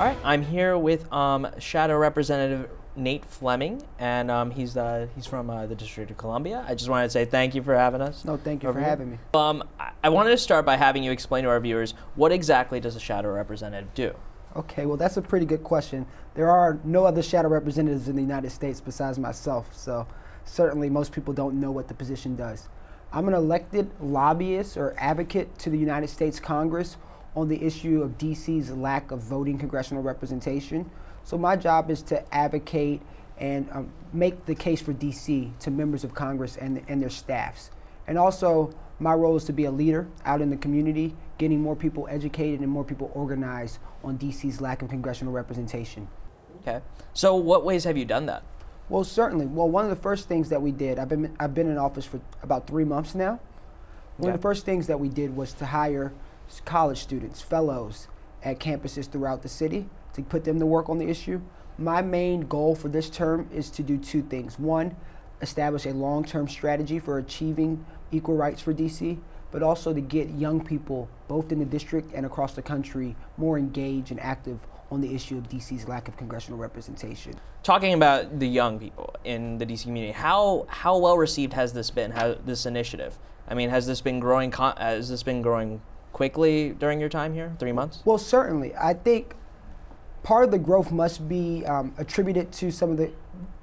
right, I'm here with Shadow Representative Nate Fleming, and he's from the District of Columbia. I just wanted to say thank you for having us. No, thank you for having me. I wanted to start by having you explain to our viewers, what exactly does a Shadow Representative do? Okay, well, that's a pretty good question. There are no other shadow representatives in the United States besides myself, so certainly most people don't know what the position does. I'm an elected lobbyist or advocate to the United States Congress on the issue of DC's lack of voting congressional representation. So my job is to advocate and make the case for DC to members of Congress and their staffs. And also, my role is to be a leader out in the community, getting more people educated and more people organized on DC's lack of congressional representation. Okay. So what ways have you done that? Well, certainly. Well, one of the first things that we did, I've been in office for about 3 months now. One of the first things that we did was to hire college students, fellows at campuses throughout the city to put them to work on the issue. My main goal for this term is to do 2 things. One, establish a long-term strategy for achieving equal rights for DC, but also to get young people, both in the district and across the country, more engaged and active on the issue of DC's lack of congressional representation. Talking about the young people in the DC community, how well received has this been? This initiative? I mean, has this been growing? Quickly during your time here, 3 months? Well, certainly. I think part of the growth must be attributed to some of the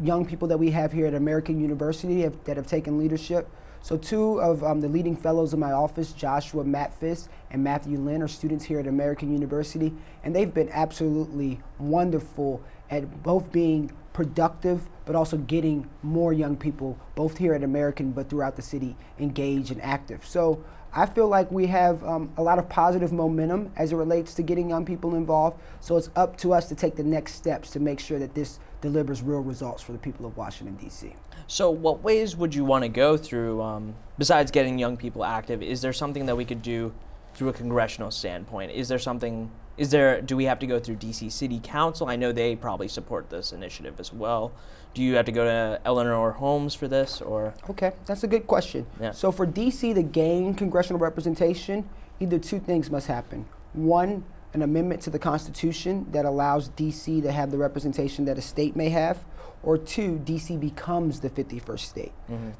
young people that we have here at American University that have taken leadership. So 2 of the leading fellows in my office, Joshua Matfis and Matthew Lynn, are students here at American University, and they've been absolutely wonderful at both being productive, but also getting more young people, both here at American, but throughout the city, engaged and active. So I feel like we have a lot of positive momentum as it relates to getting young people involved. So it's up to us to take the next steps to make sure that this delivers real results for the people of Washington, D.C. So what ways would you want to go through, besides getting young people active? Is there something that we could do through a congressional standpoint? Do we have to go through DC City Council? I know they probably support this initiative as well. Do you have to go to Eleanor Holmes for this, or? Okay, that's a good question. Yeah. So for DC to gain congressional representation, either 2 things must happen. One, an amendment to the Constitution that allows DC to have the representation that a state may have, or 2, DC becomes the 51st state.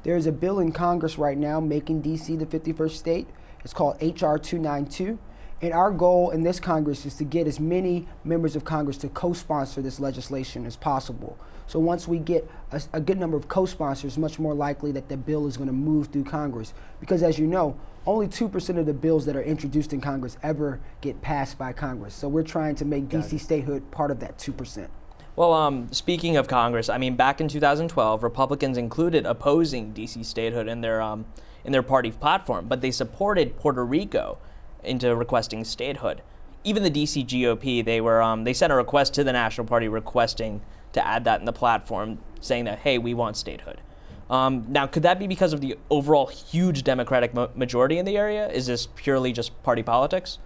There's a bill in Congress right now making DC the 51st state. It's called H.R. 292. And our goal in this Congress is to get as many members of Congress to co-sponsor this legislation as possible. So once we get a good number of co-sponsors, much more likely that the bill is going to move through Congress. Because as you know, only 2% of the bills that are introduced in Congress ever get passed by Congress. So we're trying to make DC statehood part of that 2%. Well, speaking of Congress, I mean, back in 2012, Republicans included opposing DC statehood in their party platform, but they supported Puerto Rico into requesting statehood. Even the DC GOP, they sent a request to the National Party requesting to add that in the platform, saying that, hey, we want statehood. Now, could that be because of the overall huge Democratic majority in the area? Is this purely just party politics?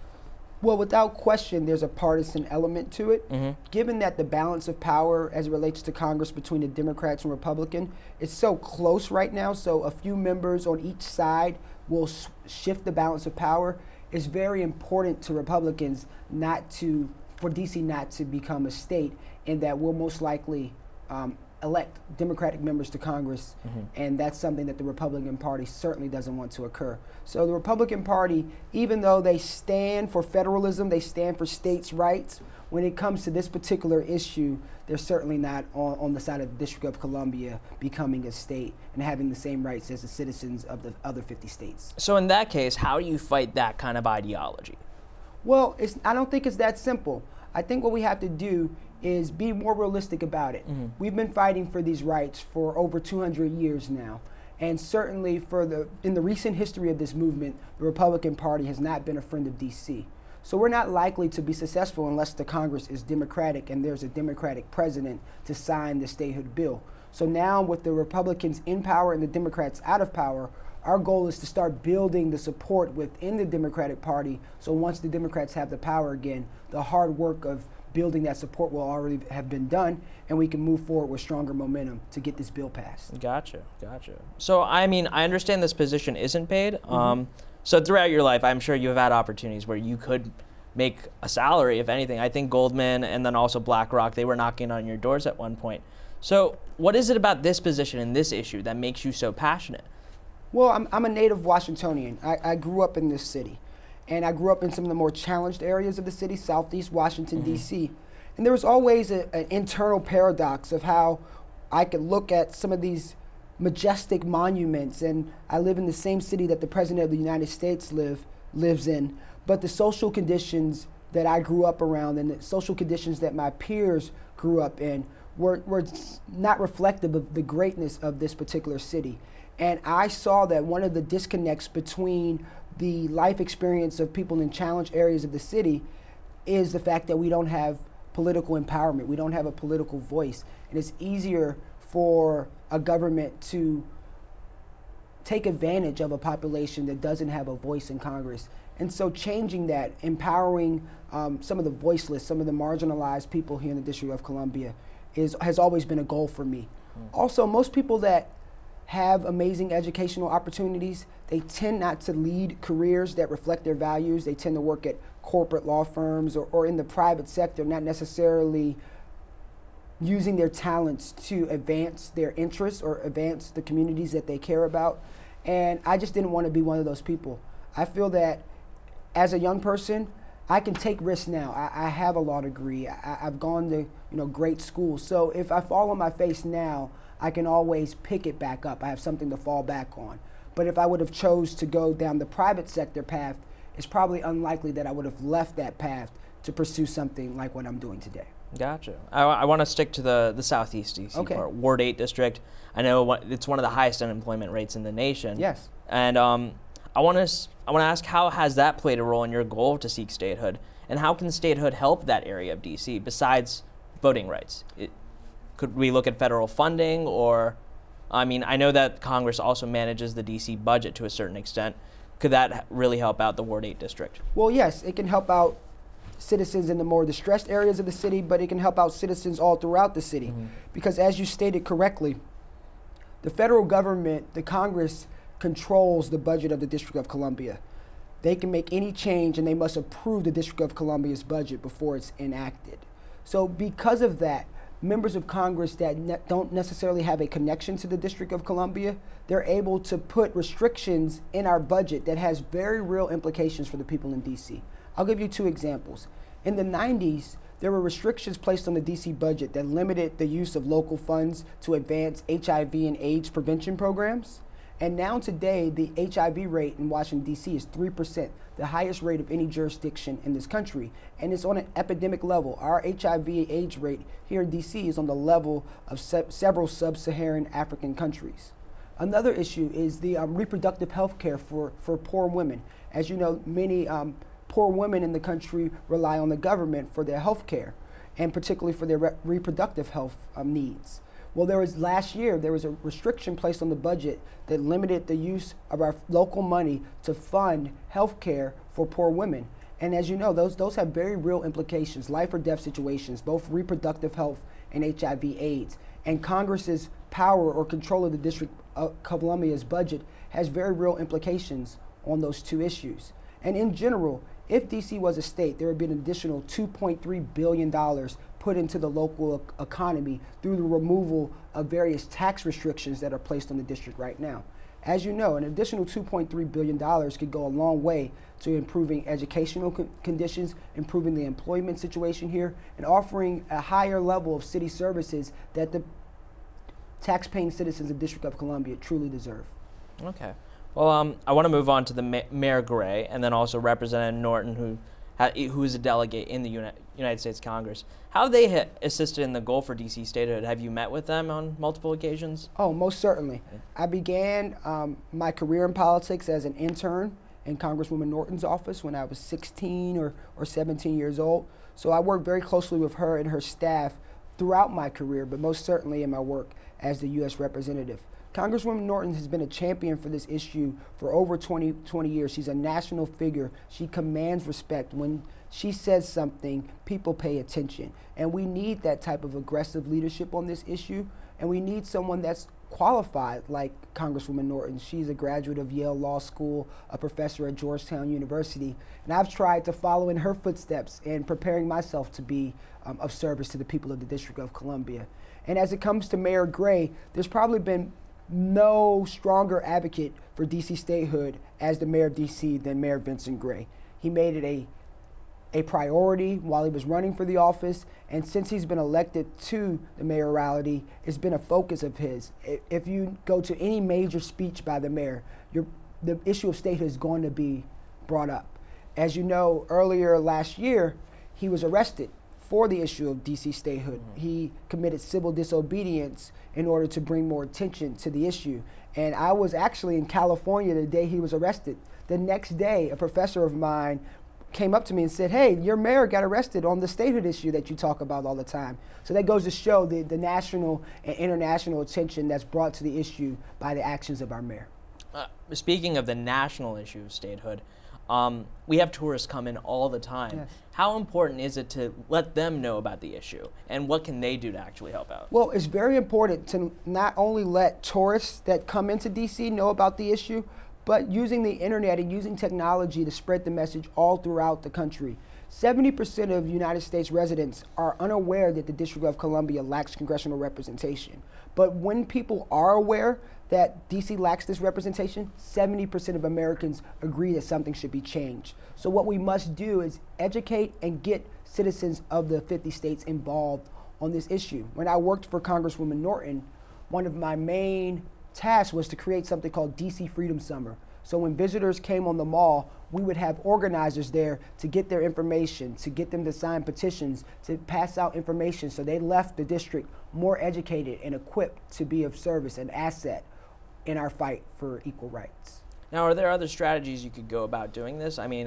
Well, without question, there's a partisan element to it. Given that the balance of power as it relates to Congress between the Democrats and Republicans is so close right now, so a few members on each side will shift the balance of power. It's very important to Republicans for DC not to become a state, and that we'll most likely elect Democratic members to Congress, and that's something that the Republican Party certainly doesn't want to occur. So the Republican Party, even though they stand for federalism, they stand for states' rights, when it comes to this particular issue, they're certainly not on the side of the District of Columbia becoming a state and having the same rights as the citizens of the other 50 states. So in that case, how do you fight that kind of ideology? Well, I don't think it's that simple. I think what we have to do is be more realistic about it. We've been fighting for these rights for over 200 years now. And certainly in the recent history of this movement, the Republican Party has not been a friend of DC. So we're not likely to be successful unless the Congress is Democratic and there's a Democratic president to sign the statehood bill. So now with the Republicans in power and the Democrats out of power, our goal is to start building the support within the Democratic Party, so once the Democrats have the power again, the hard work of building that support will already have been done, and we can move forward with stronger momentum to get this bill passed. Gotcha. So, I mean, I understand this position isn't paid. So throughout your life, I'm sure you've had opportunities where you could make a salary, if anything. I think Goldman and then also BlackRock, they were knocking on your doors at one point. So what is it about this position and this issue that makes you so passionate? Well, I'm a native Washingtonian. I grew up in this city, and I grew up in some of the more challenged areas of the city, Southeast Washington, D.C. And there was always an internal paradox of how I could look at some of these majestic monuments, and I live in the same city that the President of the United States lives in, but the social conditions that I grew up around and the social conditions that my peers grew up in were not reflective of the greatness of this particular city. And I saw that one of the disconnects between the life experience of people in challenged areas of the city is the fact that we don't have political empowerment. We don't have a political voice. And it's easier for a government to take advantage of a population that doesn't have a voice in Congress. And so changing that, empowering some of the voiceless, some of the marginalized people here in the District of Columbia has always been a goal for me. Also, most people that have amazing educational opportunities, they tend not to lead careers that reflect their values. They tend to work at corporate law firms or in the private sector, not necessarily using their talents to advance their interests or advance the communities that they care about. And I just didn't want to be one of those people. I feel that as a young person, I can take risks now. I have a law degree. I've gone to great schools. So if I fall on my face now, I can always pick it back up. I have something to fall back on. But if I would have chose to go down the private sector path, it's probably unlikely that I would have left that path to pursue something like what I'm doing today. Gotcha. I want to stick to the Southeast DC part, Ward 8 district. I know it's one of the highest unemployment rates in the nation. Yes. And I want to ask, how has that played a role in your goal to seek statehood, and how can statehood help that area of DC besides voting rights? Could we look at federal funding, or, I mean, I know that Congress also manages the DC budget to a certain extent. Could that really help out the Ward 8 district? Well, yes, it can help out citizens in the more distressed areas of the city, but it can help out citizens all throughout the city. Because as you stated correctly, the federal government, the Congress, controls the budget of the District of Columbia. They can make any change and they must approve the District of Columbia's budget before it's enacted. So because of that, members of Congress that don't necessarily have a connection to the District of Columbia, they're able to put restrictions in our budget that has very real implications for the people in DC. I'll give you two examples. In the 90s, there were restrictions placed on the DC budget that limited the use of local funds to advance HIV and AIDS prevention programs. And now today, the HIV rate in Washington, D.C. is 3%, the highest rate of any jurisdiction in this country. And it's on an epidemic level. Our HIV AIDS rate here in D.C. is on the level of several sub-Saharan African countries. Another issue is the reproductive health care for poor women. As you know, many poor women in the country rely on the government for their health care, and particularly for their reproductive health needs. Well, last year, there was a restriction placed on the budget that limited the use of our local money to fund health care for poor women. And as you know, those have very real implications, life or death situations, both reproductive health and HIV AIDS. And Congress's power or control of the District of Columbia's budget has very real implications on those two issues. And in general, if DC was a state, there would be an additional $2.3 billion put into the local economy through the removal of various tax restrictions that are placed on the district right now. As you know, an additional $2.3 billion could go a long way to improving educational conditions, improving the employment situation here, and offering a higher level of city services that the tax-paying citizens of the District of Columbia truly deserve. Okay. Well, I want to move on to the Mayor Gray, and then also Representative Norton, who is a delegate in the United States Congress. How have they assisted in the goal for DC statehood? Have you met with them on multiple occasions? Oh, most certainly. I began my career in politics as an intern in Congresswoman Norton's office when I was 16 or 17 years old. So I worked very closely with her and her staff throughout my career, but most certainly in my work as the U.S. representative. Congresswoman Norton has been a champion for this issue for over 20 years. She's a national figure. She commands respect. When she says something, people pay attention. And we need that type of aggressive leadership on this issue. And we need someone that's qualified like Congresswoman Norton. She's a graduate of Yale Law School, a professor at Georgetown University. And I've tried to follow in her footsteps in preparing myself to be of service to the people of the District of Columbia. And as it comes to Mayor Gray, there's probably been no stronger advocate for DC statehood as the mayor of DC than Mayor Vincent Gray. He made it a priority while he was running for the office, and since he's been elected to the mayoralty, it's been a focus of his. If you go to any major speech by the mayor, the issue of statehood is going to be brought up. As you know, earlier last year, he was arrested for the issue of DC statehood. He committed civil disobedience in order to bring more attention to the issue. And I was actually in California the day he was arrested. The next day, a professor of mine came up to me and said, hey, your mayor got arrested on the statehood issue that you talk about all the time. So that goes to show the national and international attention that's brought to the issue by the actions of our mayor. Speaking of the national issue of statehood, we have tourists come in all the time. Yes. How important is it to let them know about the issue, and what can they do to actually help out? Well, it's very important to not only let tourists that come into DC know about the issue, but using the internet and using technology to spread the message all throughout the country. 70% of United States residents are unaware that the District of Columbia lacks congressional representation. But when people are aware that DC lacks this representation, 70% of Americans agree that something should be changed. So what we must do is educate and get citizens of the 50 states involved on this issue. When I worked for Congresswoman Norton, one of my main tasks was to create something called DC Freedom Summer. So when visitors came on the mall, we would have organizers there to get their information, to get them to sign petitions, to pass out information so they left the district more educated and equipped to be of service and asset in our fight for equal rights. Now, are there other strategies you could go about doing this? I mean,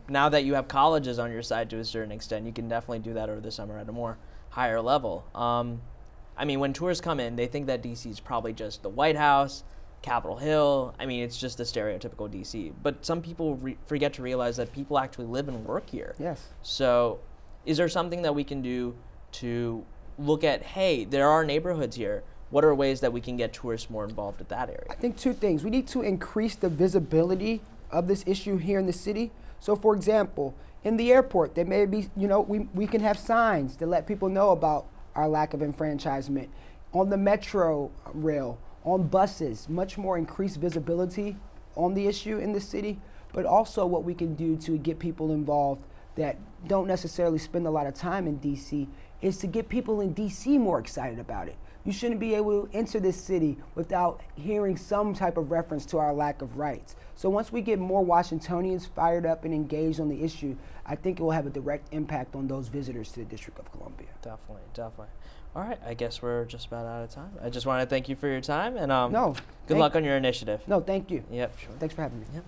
now that you have colleges on your side to a certain extent, you can definitely do that over the summer at a more higher level. I mean, when tourists come in, they think that DC is probably just the White House, Capitol Hill. I mean, it's just the stereotypical DC. But some people forget to realize that people actually live and work here. Yes. So is there something that we can do to look at, hey, there are neighborhoods here. What are ways that we can get tourists more involved at that area? I think two things. We need to increase the visibility of this issue here in the city. So for example, in the airport, there may be, we can have signs to let people know about our lack of enfranchisement. On the metro rail, on buses, much more increased visibility on the issue in the city, but also what we can do to get people involved that don't necessarily spend a lot of time in DC is to get people in DC more excited about it. You shouldn't be able to enter this city without hearing some type of reference to our lack of rights. So once we get more Washingtonians fired up and engaged on the issue, I think it will have a direct impact on those visitors to the District of Columbia. Definitely, definitely. All right, I guess we're just about out of time. I just want to thank you for your time, and good luck on your initiative. No, thank you. Yep, sure. Thanks for having me. Yep.